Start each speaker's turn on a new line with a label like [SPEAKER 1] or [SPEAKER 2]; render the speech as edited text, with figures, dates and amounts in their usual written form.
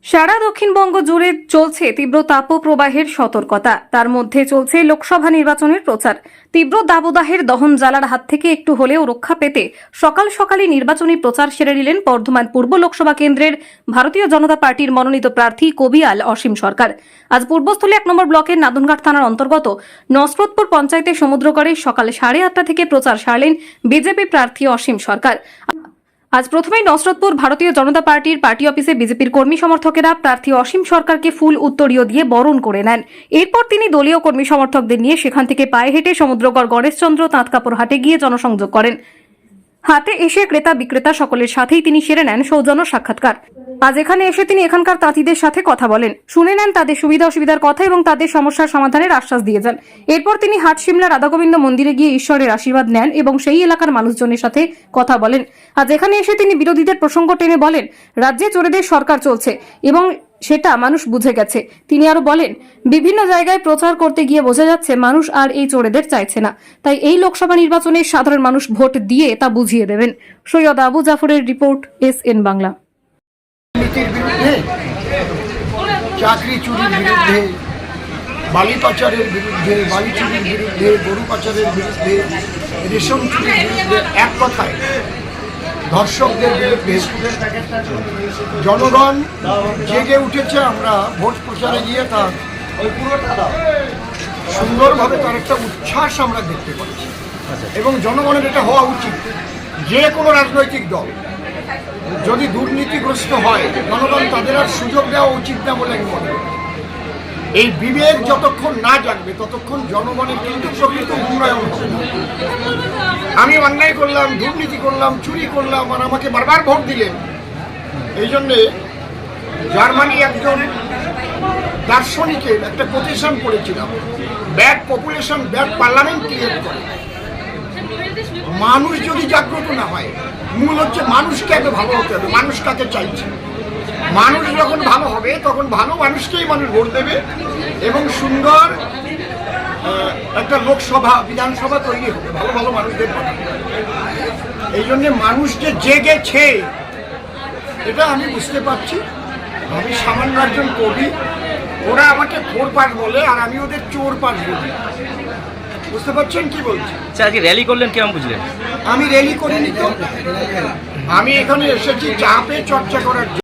[SPEAKER 1] সারা দক্ষিণবঙ্গ জুড়ে চলছে তীব্র তাপপ্রবাহের সতর্কতা। তার মধ্যে চলছে লোকসভা নির্বাচনের প্রচার। তীব্র দাবদাহের দহন জ্বালার হাত থেকে একটু হলেও রক্ষা পেতে সকাল সকালই নির্বাচনী প্রচার সেরে নিলেন বর্ধমান পূর্ব লোকসভা কেন্দ্রের ভারতীয় জনতা পার্টির মনোনীত প্রার্থী কবিয়াল অসীম সরকার। আজ পূর্বস্থলী 1 নম্বর ব্লকের নাদনঘাট থানার অন্তর্গত নসরতপুর পঞ্চায়েতের সমুদ্রগড়ে সকাল 8:30 থেকে প্রচার সারলেন বিজেপি প্রার্থী অসীম সরকার। আজ প্রথমেই নসরতপুর ভারতীয় জনতা পার্টির পার্টি অফিসে বিজেপির কর্মী সমর্থকেরা প্রার্থী অসীম সরকারকে ফুল উত্তরীয় দিয়ে বরণ করে নেন। এরপর তিনি দলীয় কর্মী সমর্থকদের নিয়ে সেখান থেকে পায়ে হেঁটে সমুদ্রগড় গণেশচন্দ্র তাঁতকাপড় হাটে গিয়ে জনসংযোগ করেন। হাটে এসে ক্রেতা বিক্রেতা সকলের সাথেই তিনি সেরে নেন সৌজন্য সাক্ষাৎকার। আজ এখানে এসে তিনি এখানকার তাঁতিদের সাথে কথা বলেন, শুনে নেন তাদের সুবিধা অসুবিধার কথা এবং তাদের সমস্যার সমাধানের আশ্বাস দিয়ে যান। এরপর তিনি হাটশিমলা রাধাগোবিন্দ মন্দিরে গিয়ে ঈশ্বরের আশীর্বাদ নেন এবং সেই এলাকার মানুষজনের সাথে কথা বলেন। আজ এখানে এসে তিনি বিরোধীদের প্রসঙ্গ টেনে বলেন, রাজ্যে চোরেদের সরকার চলছে এবং সেটা মানুষ বুঝে গেছে। তিনি আরো বলেন, বিভিন্ন জায়গায় প্রচার করতে গিয়ে বোঝা যাচ্ছে মানুষ আর এই চোরেদের চাইছে না। তাই এই লোকসভা নির্বাচনে সাধারণ মানুষ ভোট দিয়ে তা বুঝিয়ে দেবেন। সৈয়দ আবু জাফরের রিপোর্ট, SN বাংলা।
[SPEAKER 2] চাকরি চুরির বিরুদ্ধে, বালি পাচারের বিরুদ্ধে, বালি চুরির বিরুদ্ধে, গরু পাচারের বিরুদ্ধে, রেশন চুরির বিরুদ্ধে, এক কথায় ধর্ষকদের বিরুদ্ধে জনগণ জেগে উঠেছে। আমরা ভোট প্রচারে গিয়ে তার সুন্দরভাবে তার একটা উচ্ছ্বাস আমরা দেখতে পাচ্ছি এবং জনগণের এটা হওয়া উচিত। যে কোনো রাজনৈতিক দল যদি দুর্নীতিগ্রস্ত হয়, জনগণ তাদের আর সুযোগ দেওয়া উচিত না বলে আমি মনে করি। এই বিবেক যতক্ষণ না জাগবে ততক্ষণ জনগণের কিন্তু প্রকৃত উন্নয়ন হবে না। আমি অন্যায় করলাম, দুর্নীতি করলাম, চুরি করলাম আর আমাকে বারবার ভোট দিলেন। এই জন্যে জার্মানি একজন দার্শনিকের একটা কোটেশন পড়েছিলাম, bad population bad parliament create করে। মানুষ যদি জাগ্রত না হয়, মূল হচ্ছে মানুষকে আগে ভালো হতে হবে। মানুষ কাকে চাইছে, মানুষ যখন ভালো হবে তখন ভালো মানুষকেই মানুষ ভোট দেবে এবং সুন্দর একটা লোকসভা বিধানসভা তৈরি হবে ভালো ভালো মানুষদের পাঠাবে। এই জন্যে মানুষ যে জেগেছে এটা আমি বুঝতে পারছি। আমি সামান্য একজন কবি, ওরা আমাকে ফোর পাস বলে আর আমি ওদের চোর পাস বলি। বুঝতে পারছেন কি বলছি?
[SPEAKER 3] আজকে র্যালি করলেন, কেমন বুঝলেন?
[SPEAKER 2] আমি র্যালি করিনি তো, আমি এখানে এসেছি চা পে চর্চা করার জন্য।